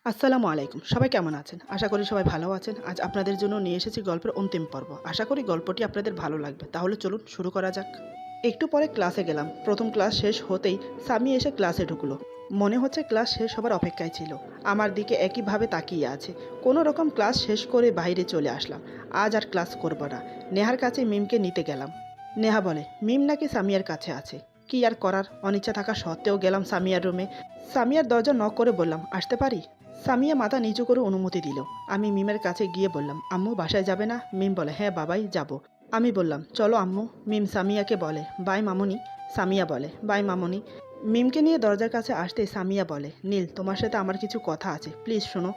আসসালামু আলাইকুম। সবাই কেমন আছেন? আশা করি সবাই ভালো আছেন। আজ আপনাদের জন্য নিয়ে এসেছি গল্পের অন্তিম পর্ব। আশা করি গল্পটি আপনাদের ভালো লাগবে। তাহলে চলুন শুরু করা যাক। একটু পরে ক্লাসে গেলাম। প্রথম ক্লাস শেষ হতেই সামি এসে ক্লাসে ঢুকলো। মনে হচ্ছে ক্লাস শেষ হবার অপেক্ষায় ছিল। আমার দিকে একইভাবে তাকিয়ে আছে। কোনো রকম ক্লাস শেষ করে বাইরে চলে আসলাম। আজ আর ক্লাস করব না। নেহার কাছে মিমকে নিতে গেলাম। নেহা বলে, মিম নাকি সামিয়ার কাছে আছে। কি আর করার, অনিচ্ছা থাকা সত্ত্বেও গেলাম সামিয়ার রুমে। সামিয়ার দরজা নক করে বললাম, আসতে পারি? সামিয়া মাথা নিচু করে অনুমতি দিল। আমি মিমের কাছে গিয়ে বললাম, আম্মু বাসায় যাবে না? মিম বলে, হ্যাঁ বাবাই যাব। আমি বললাম, চলো আম্মু। মিম সামিয়াকে বলে, বাই মামুনি। সামিয়া বলে, বাই মামুনি। মিমকে নিয়ে দরজার কাছে আসতে সামিয়া বলে, নীল তোমার সাথে আমার কিছু কথা আছে, প্লিজ শোনো।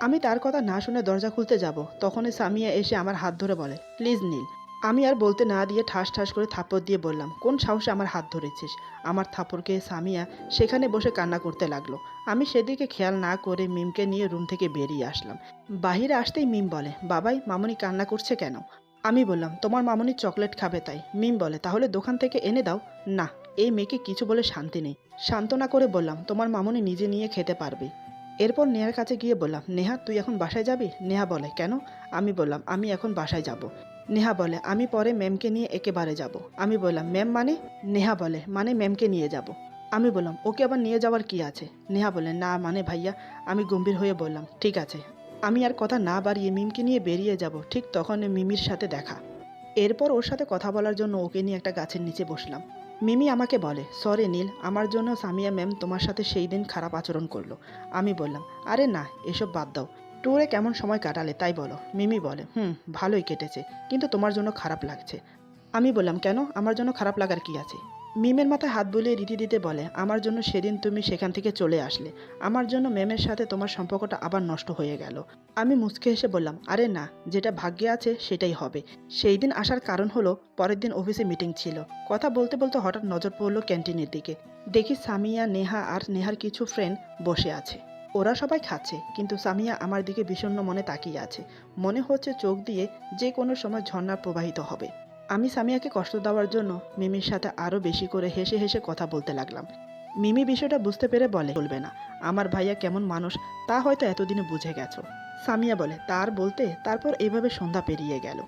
আমি তার কথা না শুনে দরজা খুলতে যাব, তখনই সামিয়া এসে আমার হাত ধরে বলে, প্লিজ নীল। আমি আর বলতে না দিয়ে ঠাস ঠাস করে থাপ্পড় দিয়ে বললাম, কোন সাহসে আমার হাত ধরেছিস? আমার থাপ্পড়কে সামিয়া সেখানে বসে কান্না করতে লাগলো। আমি সেদিকে খেয়াল না করে মিমকে নিয়ে রুম থেকে বেরিয়ে আসলাম। বাহিরে আসতেই মিম বলে, বাবাই মামুনি কান্না করছে কেন? আমি বললাম, তোমার মামুনি চকলেট খাবে তাই। মিম বলে, তাহলে দোকান থেকে এনে দাও। না, এই মেয়েকে কিছু বলে শান্তি নেই। সান্ত্বনা করে বললাম, তোমার মামুনি নিজে নিয়ে খেতে পারবে। এরপর নেহার কাছে গিয়ে বললাম, নেহা তুই এখন বাসায় যাবি? নেহা বলে, কেন? আমি বললাম, আমি এখন বাসায় যাব। নেহা বলে, আমি পরে ম্যামকে নিয়ে একেবারে যাব। আমি বললাম, ম্যাম মানে? নেহা বলে, মানে ম্যামকে নিয়ে যাব। আমি বললাম, ওকে আবার নিয়ে যাওয়ার কি আছে? নেহা বলে, না মানে ভাইয়া। আমি গম্ভীর হয়ে বললাম, ঠিক আছে। আমি আর কথা না বাড়িয়ে মিমকে নিয়ে বেরিয়ে যাব। ঠিক তখন মিমির সাথে দেখা। এরপর ওর সাথে কথা বলার জন্য ওকে নিয়ে একটা গাছের নিচে বসলাম। মিমি আমাকে বলে, সরি নীল, আমার জন্য সামিয়া ম্যাম তোমার সাথে সেই দিন খারাপ আচরণ করলো। আমি বললাম, আরে না, এসব বাদ দাও। ট্যুরে কেমন সময় কাটালে তাই বলো। মিমি বলে, ভালোই কেটেছে, কিন্তু তোমার জন্য খারাপ লাগছে। আমি বললাম, কেন? আমার জন্য খারাপ লাগার কি আছে? মিমের মাথায় হাত বুলিয়ে রীতি দিতে বলে, আমার জন্য সেদিন তুমি সেখান থেকে চলে আসলে। আমার জন্য ম্যামের সাথে তোমার সম্পর্কটা আবার নষ্ট হয়ে গেল। আমি মুচকে হেসে বললাম, আরে না, যেটা ভাগ্যে আছে সেটাই হবে। সেই দিন আসার কারণ হলো, পরের দিন অফিসে মিটিং ছিল। কথা বলতে বলতে হঠাৎ নজর পড়লো ক্যান্টিনের দিকে। দেখি সামিয়া, নেহা আর নেহার কিছু ফ্রেন্ড বসে আছে। ওরা সবাই খাচ্ছে, কিন্তু সামিয়া আমার দিকে বিষণ্ণ মনে তাকিয়ে আছে। মনে হচ্ছে চোখ দিয়ে যে কোনো সময় ঝর্ণা প্রবাহিত হবে। আমি সামিয়াকে কষ্ট দেওয়ার জন্য মিমির সাথে আরও বেশি করে হেসে হেসে কথা বলতে লাগলাম। মিমি বিষয়টা বুঝতে পেরে বলে, বলবে না। আমার ভাইয়া কেমন মানুষ তা হয়তো এতদিনে বুঝে গেছো। সামিয়া বলে, তার বলতে তারপর এইভাবে সন্ধ্যা পেরিয়ে গেল।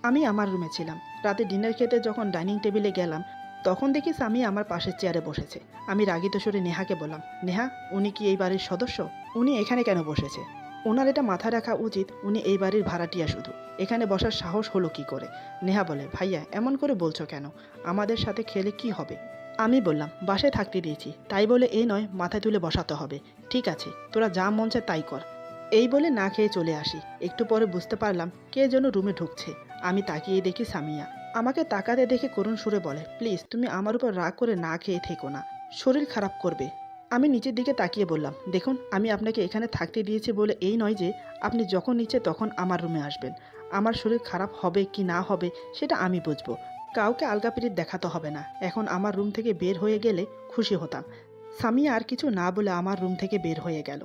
আমি আমার রুমে ছিলাম। রাতে ডিনার খেতে যখন ডাইনিং টেবিলে গেলাম, তখন দেখি সামিয়া আমার পাশের চেয়ারে বসেছে। আমি রাগিত সুরে নেহাকে বললাম, নেহা, উনি কি এই বাড়ির সদস্য? উনি এখানে কেন বসেছে? ওনার এটা মাথায় রাখা উচিত, উনি এই বাড়ির ভাড়াটিয়া শুধু। এখানে বসার সাহস হলো কি করে? নেহা বলে, ভাইয়া এমন করে বলছো কেন? আমাদের সাথে খেলে কি হবে? আমি বললাম, বাসায় থাকতে দিয়েছি, তাই বলে এই নয় মাথায় তুলে বসাতে হবে। ঠিক আছে, তোরা যা মন চায় তাই কর। এই বলে না খেয়ে চলে আসি। একটু পরে বুঝতে পারলাম কে যেন রুমে ঢুকছে। আমি তাকিয়ে দেখি সামিয়া। আমাকে তাকাতে দেখে করুণ সুরে বলে, প্লিজ তুমি আমার উপর রাগ করে না খেয়ে থেকো না, শরীর খারাপ করবে। আমি নিচের দিকে তাকিয়ে বললাম, দেখুন আমি আপনাকে এখানে থাকতে দিয়েছি বলে এই নয় যে আপনি যখন নিচে তখন আমার রুমে আসবেন। আমার শরীর খারাপ হবে কি না হবে সেটা আমি বুঝবো। কাউকে আলগাপিরিত দেখাতে হবে না। এখন আমার রুম থেকে বের হয়ে গেলে খুশি হতাম। সামিয়া আর কিছু না বলে আমার রুম থেকে বের হয়ে গেল।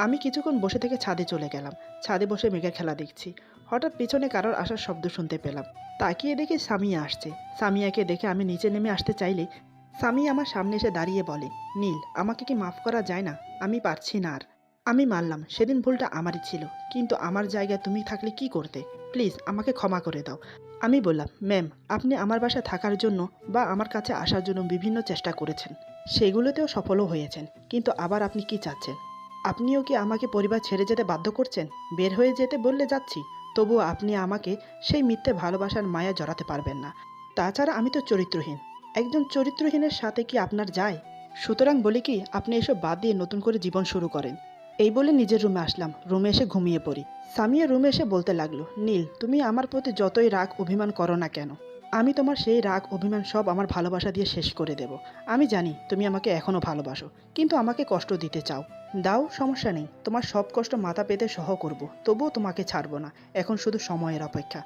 আমি কিছুক্ষণ বসে থেকে ছাদে চলে গেলাম। ছাদে বসে মেঘের খেলা দেখছি। হঠাৎ পিছনে কারোর আসার শব্দ শুনতে পেলাম। তাকিয়ে দেখি সামিয়া আসছে। সামিয়াকে দেখে আমি নিচে নেমে আসতে চাইলে সামিয়া আমার সামনে এসে দাঁড়িয়ে বলে, নীল, আমাকে কি মাফ করা যায় না? আমি পারছি না আর। আমি মানলাম সেদিন ভুলটা আমারই ছিল, কিন্তু আমার জায়গায় তুমি থাকলে কি করতে? প্লিজ আমাকে ক্ষমা করে দাও। আমি বললাম, ম্যাম, আপনি আমার বাসায় থাকার জন্য বা আমার কাছে আসার জন্য বিভিন্ন চেষ্টা করেছেন। সেগুলোতেও সফলও হয়েছেন, কিন্তু আবার আপনি কি চাচ্ছেন? আপনিও কি আমাকে পরিবার ছেড়ে যেতে বাধ্য করছেন? বের হয়ে যেতে বললে যাচ্ছি, তবুও আপনি আমাকে সেই মিথ্যে ভালোবাসার মায়া জড়াতে পারবেন না। তাছাড়া আমি তো চরিত্রহীন। একজন চরিত্রহীনের সাথে কি আপনার যায়? সুতরাং বলি কি, আপনি এসব বাদ দিয়ে নতুন করে জীবন শুরু করেন। এই বলে নিজের রুমে আসলাম। রুমে এসে ঘুমিয়ে পড়ি। সামিয়া রুমে এসে বলতে লাগলো, নীল, তুমি আমার প্রতি যতই রাগ অভিমান করো না কেন, আমি তোমার সেই রাগ অভিমান সব আমার ভালোবাসা দিয়ে শেষ করে দেব। আমি জানি তুমি আমাকে এখনও ভালোবাসো, কিন্তু আমাকে কষ্ট দিতে চাও। দাও, সমস্যা নেই। তোমার সব কষ্ট মাথা পেতে সহ করব, তবুও তোমাকে ছাড়বো না। এখন শুধু সময়ের অপেক্ষা।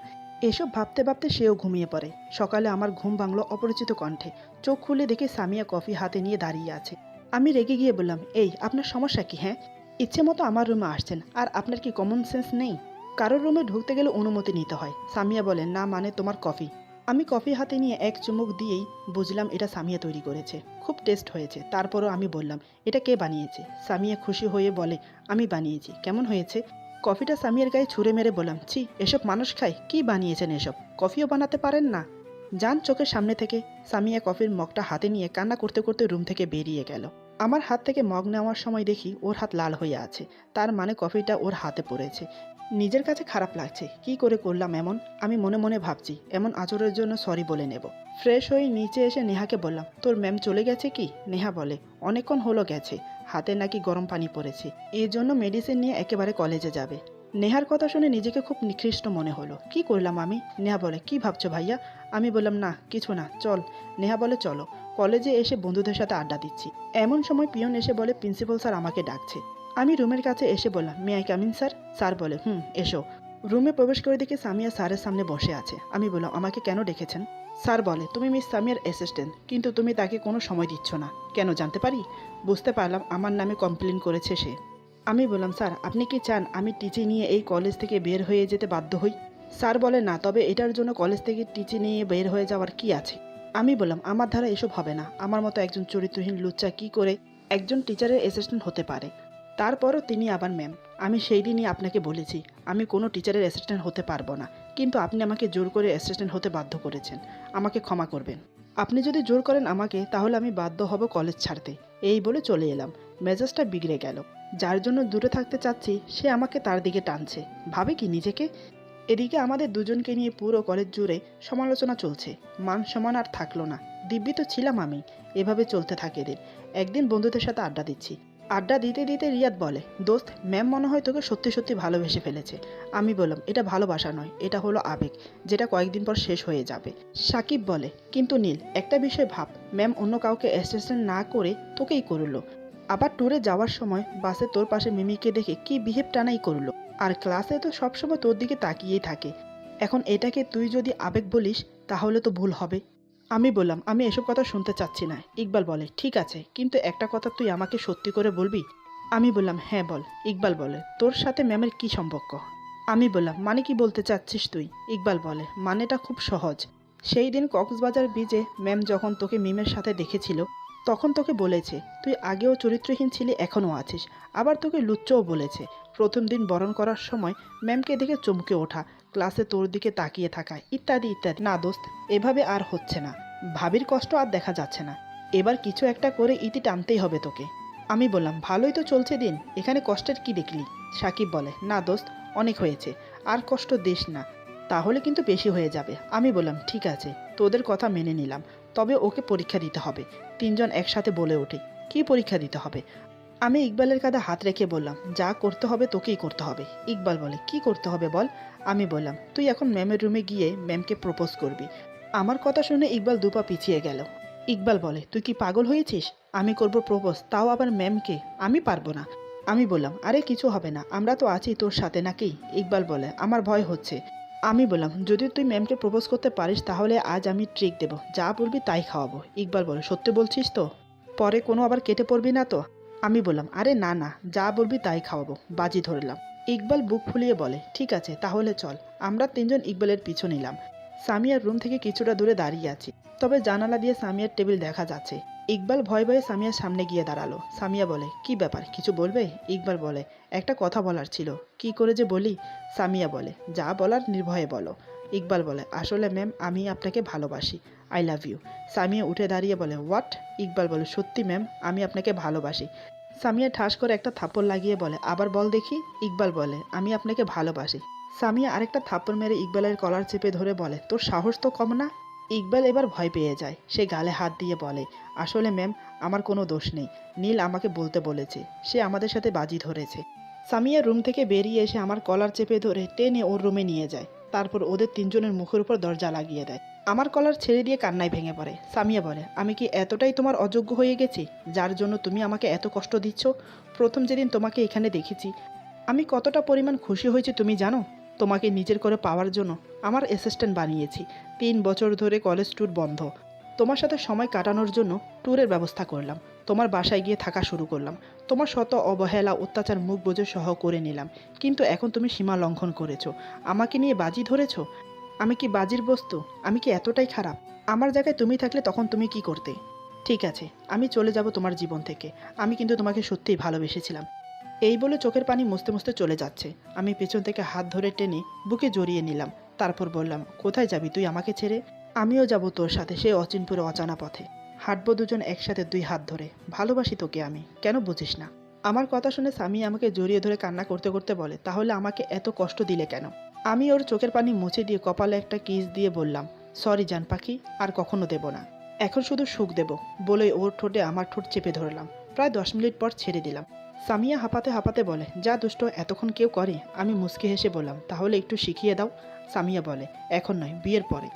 এসব ভাবতে ভাবতে সেও ঘুমিয়ে পড়ে। সকালে আমার ঘুম ভাঙলো অপরিচিত কণ্ঠে। চোখ খুলে দেখি সামিয়া কফি হাতে নিয়ে দাঁড়িয়ে আছে। আমি রেগে গিয়ে বললাম, এই আপনার সমস্যা কি? হ্যাঁ, ইচ্ছে মতো আমার রুমে আসছেন, আর আপনার কি কমন সেন্স নেই? কারোর রুমে ঢুকতে গেলে অনুমতি নিতে হয়। সামিয়া বলে, না মানে তোমার কফি। আমি কফি হাতে নিয়ে এক চুমুক দিয়েই বুঝলাম এটা সামিয়া তৈরি করেছে। খুব টেস্ট হয়েছে। তারপরও আমি বললাম, এটা কে বানিয়েছে? সামিয়া খুশি হয়ে বলে, আমি বানিয়েছি। কেমন হয়েছে? কফিটা সামিয়ার গায়ে ছুঁড়ে মেরে বললাম, ছি, এসব মানুষ খায়? কি বানিয়েছেন এসব? কফিও বানাতে পারেন না? যান চোখের সামনে থেকে। সামিয়া কফির মগটা হাতে নিয়ে কান্না করতে করতে রুম থেকে বেরিয়ে গেল। আমার হাত থেকে মগ নেওয়ার সময় দেখি ওর হাত লাল হয়ে আছে। তার মানে কফিটা ওর হাতে পড়েছে। নিজের কাছে খারাপ লাগছে, কি করে করলাম এমন। আমি মনে মনে ভাবছি এমন আচরের জন্য সরি বলে নেব। ফ্রেশ হয়ে নিচে এসে নেহাকে বললাম, তোর ম্যাম চলে গেছে কি? নেহা বলে, অনেকক্ষণ হলো গেছে, হাতে নাকি গরম পানি পড়েছে, এই জন্য মেডিসিন নিয়ে একেবারে কলেজে যাবে। নেহার কথা শুনে নিজেকে খুব নিকৃষ্ট মনে হলো। কি করলাম আমি? নেহা বলে, কি ভাবছো ভাইয়া? আমি বললাম, না কিছু না, চল। নেহা বলে, চলো। কলেজে এসে বন্ধুদের সাথে আড্ডা দিচ্ছি। এমন সময় পিয়ন এসে বলে, প্রিন্সিপাল স্যার আমাকে ডাকছে। আমি রুমের কাছে এসে বললাম, may I come in sir? Sir বলে, এসো। রুমে প্রবেশ করে দেখে সামিয়া স্যারের সামনে বসে আছে। আমি বললাম, আমাকে কেন ডেকেছেন? স্যার বলে, তুমি মিস সামিয়ার অ্যাসিস্ট্যান্ট, কিন্তু তুমি তাকে কোনো সময় দিচ্ছ না কেন জানতে পারি? বুঝতে পারলাম আমার নামে কমপ্লেন করেছে সে। আমি বললাম, স্যার আপনি কি চান আমি টিচি নিয়ে এই কলেজ থেকে বের হয়ে যেতে বাধ্য হই? স্যার বলে, না, তবে এটার জন্য কলেজ থেকে টিচি নিয়ে বের হয়ে যাওয়ার কি আছে? আমি বললাম, আমার দ্বারা এসব হবে না। আমার মতো একজন চরিত্রহীন লুচ্চা কি করে একজন টিচারের অ্যাসিস্ট্যান্ট হতে পারে? তারপরও তিনি আবার, ম্যাম, আমি সেই দিনই আপনাকে বলেছি আমি কোনো টিচারের অ্যাসিস্ট্যান্ট হতে পারবো না, কিন্তু আপনি আমাকে জোর করে অ্যাসিস্ট্যান্ট হতে বাধ্য করেছেন। আমাকে ক্ষমা করবেন। আপনি যদি জোর করেন আমাকে, তাহলে আমি বাধ্য হব কলেজ ছাড়তে। এই বলে চলে এলাম। মেজাজটা বিগড়ে গেল। যার জন্য দূরে থাকতে চাচ্ছি সে আমাকে তার দিকে টানছে। ভাবে কি নিজেকে? এদিকে আমাদের দুজনকে নিয়ে পুরো কলেজ জুড়ে সমালোচনা চলছে। মান সম্মান আর থাকলো না। দিব্যি তো ছিলাম আমি। এভাবে চলতে থাকে দিন। একদিন বন্ধুদের সাথে আড্ডা দিচ্ছি। আড্ডা দিতে দিতে রিয়াদ বলে, দোস্ত, ম্যাম মনে হয় তোকে সত্যি সত্যি ভালোবেসে ফেলেছে। আমি বললাম, এটা ভালোবাসা নয়, এটা হলো আবেগ, যেটা কয়েকদিন পর শেষ হয়ে যাবে। সাকিব বলে, কিন্তু নীল, একটা বিষয় ভাব, ম্যাম অন্য কাউকে অ্যাসিস্ট্যান্ট না করে তোকেই করলো। আবার ট্যুরে যাওয়ার সময় বাসে তোর পাশে মিমিকে দেখে কি বিহেভ টানাই করলো। আর ক্লাসে তো সবসময় তোর দিকে তাকিয়েই থাকে। এখন এটাকে তুই যদি আবেগ বলিস তাহলে তো ভুল হবে। আমি বললাম, আমি এসব কথা শুনতে চাচ্ছি না। ইকবাল বলে, ঠিক আছে, কিন্তু একটা কথা তুই আমাকে সত্যি করে বলবি? আমি বললাম, হ্যাঁ বল। ইকবাল বলে, তোর সাথে ম্যামের কি সম্পর্ক? আমি বললাম, মানে কি বলতে চাচ্ছিস তুই? ইকবাল বলে, মানেটা খুব সহজ। সেই দিন কক্সবাজার বিচে ম্যাম যখন তোকে মিমের সাথে দেখেছিল, তখন তোকে বলেছে তুই আগেও চরিত্রহীন ছিলি, এখনও আছিস। আবার তোকে লুচ্চও বলেছে। প্রথম দিন বরণ করার সময় ম্যামকে দেখে চমকে ওঠা, ক্লাসে তোর দিকে তাকিয়ে থাকা, ইত্যাদি ইত্যাদি। না দোস্ত, এভাবে আর হচ্ছে না। ভাবির কষ্ট আর দেখা যাচ্ছে না। এবার কিছু একটা করে ইতি টানতেই হবে তোকে। আমি বললাম, ভালোই তো চলছে দিন, এখানে কষ্টের কি দেখলি? সাকিব বলে, না দোস্ত, অনেক হয়েছে, আর কষ্ট দিস না, তাহলে কিন্তু বেশি হয়ে যাবে। আমি বললাম, ঠিক আছে, তোদের কথা মেনে নিলাম, তবে ওকে পরীক্ষা দিতে হবে। তিনজন একসাথে বলে ওঠে, কি পরীক্ষা দিতে হবে? আমি ইকবালের কাঁধে হাত রেখে বললাম, যা করতে হবে তোকেই করতে হবে। ইকবাল বলে, কি করতে হবে বল? আমি বললাম, তুই এখন ম্যামের রুমে গিয়ে ম্যামকে প্রপোজ করবি। আমার কথা শুনে ইকবাল দুপা পিছিয়ে গেল। ইকবাল বলে, তুই কি পাগল হয়েছিস? আমি করব প্রপোজ, তাও আবার ম্যামকে? আমি পারবো না। আমি বললাম, আরে কিছু হবে না, আমরা তো আছি তোর সাথে নাকি? ইকবাল বলে, আমার ভয় হচ্ছে। আমি বললাম, যদি তুই ম্যামকে প্রপোজ করতে পারিস তাহলে আজ আমি ট্রিক দেবো, যা বলবি তাই খাওয়াবো। ইকবাল বলে, সত্যি বলছিস তো? পরে কোনো আবার কেটে পড়বি না তো? আমি বললাম, আরে না না, যা বলবি তাই খাওয়াবো, বাজি ধরলাম। ইকবাল বুক ফুলিয়ে বলে, ঠিক আছে তাহলে চল। আমরা তিনজন ইকবালের পিছু নিলাম। সামিয়ার রুম থেকে কিছুটা দূরে দাঁড়িয়ে আছি, তবে জানালা দিয়ে সামিয়ার টেবিল দেখা যাচ্ছে। ইকবাল ভয়ে ভয়ে সামিয়ার সামনে গিয়ে দাঁড়ালো। সামিয়া বলে, কি ব্যাপার, কিছু বলবে? ইকবাল বলে, একটা কথা বলার ছিল। কি করে যে বলি? সামিয়া বলে, যা বলার নির্ভয়ে বলো। ইকবাল বলে, আসলে ম্যাম আমি আপনাকে ভালোবাসি, আই লাভ ইউ। সামিয়া উঠে দাঁড়িয়ে বলে, হোয়াট? ইকবাল বলে, সত্যি ম্যাম, আমি আপনাকে ভালোবাসি। সামিয়া ঠাস করে একটা থাপ্পড় লাগিয়ে বলে, আবার বল দেখি। ইকবাল বলে, আমি আপনাকে ভালোবাসি। সামিয়া আরেকটা থাপ্পড় মেরে ইকবালের কলার চেপে ধরে বলে, তোর সাহস তো কম না? ইকবাল এবার ভয় পেয়ে যায়। সে গালে হাত দিয়ে বলে, আসলে ম্যাম আমার কোনো দোষ নেই, নীল আমাকে বলতে বলেছে, সে আমাদের সাথে বাজি ধরেছে। সামিয়া রুম থেকে বেরিয়ে এসে আমার কলার চেপে ধরে টেনে ওর রুমে নিয়ে যায়। তারপর ওদের তিনজনের মুখের উপর দরজা লাগিয়ে দেয়। আমার কলার ছেড়ে দিয়ে কান্নায় ভেঙে পড়ে। সামিয়া বলে, আমি কি এতটাই তোমার অযোগ্য হয়ে গেছি যার জন্য তুমি আমাকে এত কষ্ট দিচ্ছ? প্রথম যেদিন তোমাকে এখানে দেখেছি আমি কতটা পরিমাণ খুশি হয়েছি তুমি জানো? তোমাকে নিজের করে পাওয়ার জন্য আমার অ্যাসিস্ট্যান্ট বানিয়েছি। 3 বছর ধরে কলেজ ট্যুর বন্ধ, তোমার সাথে সময় কাটানোর জন্য ট্যুরের ব্যবস্থা করলাম। তোমার বাসায় গিয়ে থাকা শুরু করলাম। তোমার শত অবহেলা অত্যাচার মুখ বুজে সহ করে নিলাম, কিন্তু এখন তুমি সীমা লঙ্ঘন করেছো, আমাকে নিয়ে বাজি ধরেছো। আমি কি বাজির বস্তু? আমি কি এতটাই খারাপ? আমার জায়গায় তুমি থাকলে তখন তুমি কি করতে? ঠিক আছে, আমি চলে যাব তোমার জীবন থেকে। আমি কিন্তু তোমাকে সত্যিই ভালোবেসেছিলাম। এই বলে চোখের পানি মুছতে মুছতে চলে যাচ্ছে। আমি পেছন থেকে হাত ধরে টেনে বুকে জড়িয়ে নিলাম। তারপর বললাম, কোথায় যাবি তুই আমাকে ছেড়ে? আমিও যাব তোর সাথে সেই অচিনপুরে অজানা পথে। হাঁটবো দুজন একসাথে 2 হাত ধরে। ভালোবাসি তোকে আমি, কেন বুঝিস না? আমার কথা শুনে স্বামী আমাকে জড়িয়ে ধরে কান্না করতে করতে বলে, তাহলে আমাকে এত কষ্ট দিলে কেন? আমি ওর চোখের পানি মুছে দিয়ে কপালে একটা কিস দিয়ে বললাম, সরি জান পাখি, আর কখনো দেব না। এখন শুধু সুখ দেব। বলে ওর ঠোঁটে আমার ঠোঁট চেপে ধরলাম। প্রায় 10 মিনিট পর ছেড়ে দিলাম। সামিয়া হাঁপাতে হাঁপাতে বলে, যা দুষ্ট, এতক্ষণ কেউ করে? আমি মুচকি হেসে বললাম, তাহলে একটু শিখিয়ে দাও। সামিয়া বলে, এখন নয়, বিয়ের পরে।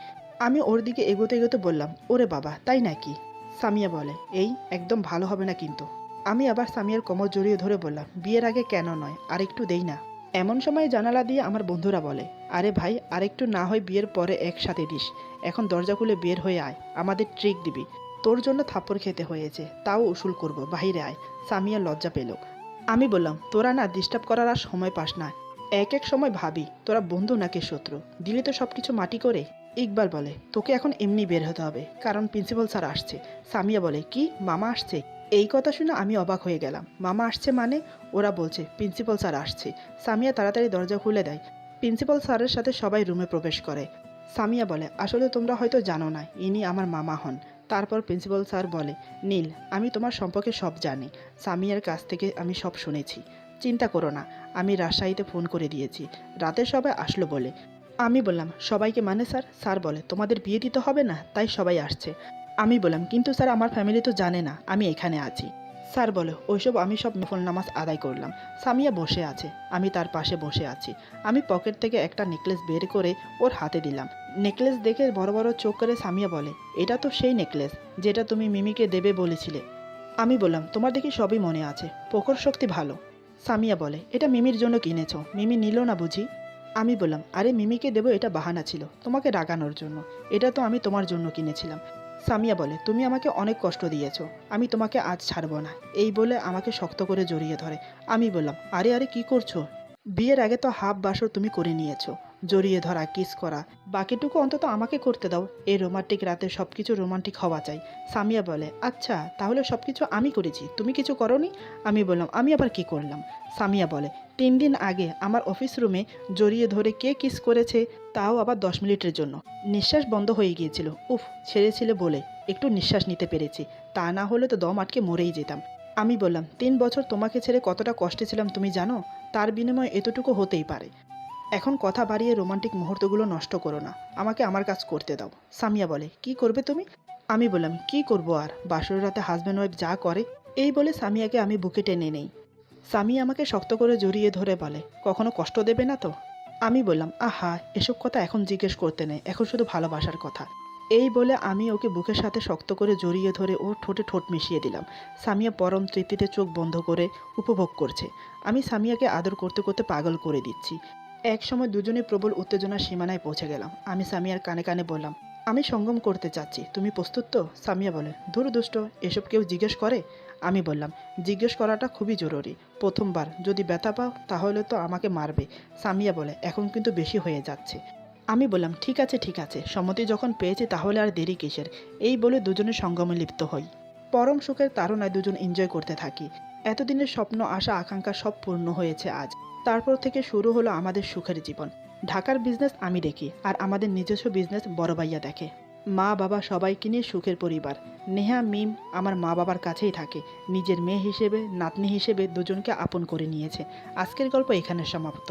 আমি ওর দিকে এগোতে এগোতে বললাম, ওরে বাবা, তাই নাকি? সামিয়া বলে, এই একদম ভালো হবে না কিন্তু। আমি আবার সামিয়ার কোমর জড়িয়ে ধরে বললাম, বিয়ের আগে কেন নয়, আর একটু দেই না। এমন সময় জানালা দিয়ে আমার বন্ধুরা বলে, আরে ভাই, আরেকটু না হয় বিয়ের পরে একসাথে দিস। এখন দরজা খুলে বের হয়ে আয়, আমাদের ট্রিক দিবি। তোর জন্য থাপ্পড় খেতে হয়েছে, তাও উসুল করব, বাহিরে আয়। সামিয়া লজ্জা পেল। আমি বললাম, তোরা না ডিস্টার্ব করার আর সময় পাস না। এক এক সময় ভাবি তোরা বন্ধু নাকি শত্রু, দিলে তো সব কিছু মাটি করে। ইকবাল বলে, তোকে এখন এমনি বের হতে হবে, কারণ প্রিন্সিপাল স্যার আসছে। সামিয়া বলে, কি মামা আসছে? এই কথা শুনে আমি অবাক হয়ে গেলাম। মামা আসছে মানে? ওরা বলছে প্রিন্সিপাল স্যার আসছে। সামিয়া তাড়াতাড়ি দরজা খুলে দেয়। প্রিন্সিপাল স্যারের সাথে সবাই রুমে প্রবেশ করে। সামিয়া বলে, আসলে তোমরা হয়তো জানো না, ইনি আমার মামা হন। তারপর প্রিন্সিপাল স্যার বলে, নীল, আমি তোমার সম্পর্কে সব জানি। সামিয়ার কাছ থেকে আমি সব শুনেছি। চিন্তা করো না, আমি রাজশাহীতে ফোন করে দিয়েছি, রাতে সবাই আসলো বলে। আমি বললাম, সবাইকে মানে স্যার? স্যার বলে, তোমাদের বিয়ে দিতে হবে না, তাই সবাই আসছে। আমি বললাম, কিন্তু স্যার আমার ফ্যামিলি তো জানে না আমি এখানে আছি। স্যার বলে, ওইসব আমি সব নফল নামাজ আদায় করলাম। সামিয়া বসে আছে, আমি তার পাশে বসে আছি। আমি পকেট থেকে একটা নেকলেস বের করে ওর হাতে দিলাম। নেকলেস দেখে বড় বড় চোখ করে সামিয়া বলে, এটা তো সেই নেকলেস যেটা তুমি মিমিকে দেবে বলেছিলে। আমি বললাম, তোমার দেখি সবই মনে আছে, প্রখর শক্তি ভালো। সামিয়া বলে, এটা মিমির জন্য কিনেছো, মিমি নিল না বুঝি? আমি বললাম, আরে মিমিকে দেবো এটা বাহানা ছিল, তোমাকে রাগানোর জন্য। এটা তো আমি তোমার জন্য কিনেছিলাম। সামিয়া বলে, তুমি আমাকে অনেক কষ্ট দিয়েছো, আমি তোমাকে আজ ছাড়বো না। এই বলে আমাকে শক্ত করে জড়িয়ে ধরে। আমি বললাম, আরে আরে কি করছো? বিয়ের আগে তো হাফ বাসর তুমি করে নিয়েছো, জড়িয়ে ধরা, কিস করা, বাকিটুকু অন্তত আমাকে করতে দাও। এই রোমান্টিক রাতে সব কিছু রোমান্টিক হওয়া চাই। সামিয়া বলে, আচ্ছা তাহলে সব কিছু আমি করেছি, তুমি কিছু করনি? আমি বললাম, আমি আবার কি করলাম? সামিয়া বলে, 3 দিন আগে আমার অফিস রুমে জড়িয়ে ধরে কে কিস করেছে, তাও আবার 10 মিনিটের জন্য। নিঃশ্বাস বন্ধ হয়ে গিয়েছিল, উফ, ছেড়েছিলে বলে একটু নিঃশ্বাস নিতে পেরেছি, তা না হলে তো দম আটকে মরেই যেতাম। আমি বললাম, 3 বছর তোমাকে ছেড়ে কতটা কষ্টে ছিলাম তুমি জানো? তার বিনিময়ে এতটুকু হতেই পারে। এখন কথা বাড়িয়ে রোমান্টিক মুহূর্তগুলো নষ্ট করো না, আমাকে আমার কাজ করতে দাও। সামিয়া বলে, কি করবে তুমি? আমি বললাম, কি করব আর, বাসর রাতে হাজব্যান্ড ওয়াইফ যা করে। এই বলে সামিয়াকে আমি বুকে টেনে নেই। সামিয়া আমাকে শক্ত করে জড়িয়ে ধরে বলে, কখনো কষ্ট দেবে না তো? আমি বললাম, আহা, এসব কথা এখন জিজ্ঞেস করতে নেই, এখন শুধু ভালোবাসার কথা। এই বলে আমি ওকে বুকের সাথে শক্ত করে জড়িয়ে ধরে ওর ঠোঁটে ঠোঁট মিশিয়ে দিলাম। সামিয়া পরম তৃপ্তিতে চোখ বন্ধ করে উপভোগ করছে। আমি সামিয়াকে আদর করতে করতে পাগল করে দিচ্ছি। এক সময় দুজনে প্রবল উত্তেজনার সীমানায় পৌঁছে গেলাম। আমি সামিয়ার কানে কানে বললাম, আমি সঙ্গম করতে চাচ্ছি, তুমি প্রস্তুত তো? সামিয়া বলে, ধুর দুষ্ট, এসব কেউ জিজ্ঞেস করে? আমি বললাম, জিজ্ঞেস করাটা খুবই জরুরি। প্রথমবার যদি ব্যথা পাও তাহলে তো আমাকে মারবে। সামিয়া বলে, এখন কিন্তু বেশি হয়ে যাচ্ছে। আমি বললাম, ঠিক আছে ঠিক আছে, সম্মতি যখন পেয়েছি তাহলে আর দেরি কিসের। এই বলে দুজনে সঙ্গমে লিপ্ত হই। পরম সুখের তাড়নায় দুজন এনজয় করতে থাকি। এতদিনের স্বপ্ন, আশা, আকাঙ্ক্ষা সব পূর্ণ হয়েছে আজ। তারপর থেকে শুরু হলো আমাদের সুখের জীবন। ঢাকার বিজনেস আমি দেখি, আর আমাদের নিজস্ব বিজনেস বড় ভাইয়া দেখে। মা বাবা সবাইকে নিয়ে সুখের পরিবার। নেহা মিম আমার মা বাবার কাছেই থাকে। নিজের মেয়ে হিসেবে, নাতনি হিসেবে দুজনকে আপন করে নিয়েছে। আজকের গল্প এখানে সমাপ্ত।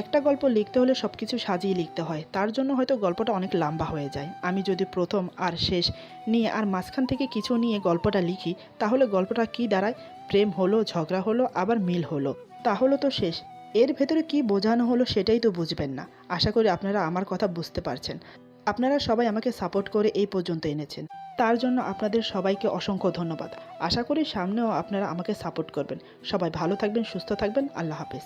একটা গল্প লিখতে হলে সব কিছু সাজিয়ে লিখতে হয়, তার জন্য হয়তো গল্পটা অনেক লম্বা হয়ে যায়। আমি যদি প্রথম আর শেষ নিয়ে আর মাঝখান থেকে কিছু নিয়ে গল্পটা লিখি, তাহলে গল্পটা কি দাঁড়ায়? প্রেম হলো, ঝগড়া হলো, আবার মিল হলো, তাহলে তো শেষ। এর ভেতরে কি বোঝানো হলো সেটাই তো বুঝবেন না। আশা করি আপনারা আমার কথা বুঝতে পারছেন। আপনারা সবাই আমাকে সাপোর্ট করে এই পর্যন্ত এনেছেন, তার জন্য আপনাদের সবাইকে অসংখ্য ধন্যবাদ। আশা করি সামনেও আপনারা আমাকে সাপোর্ট করবেন। সবাই ভালো থাকবেন, সুস্থ থাকবেন। আল্লাহ হাফেজ।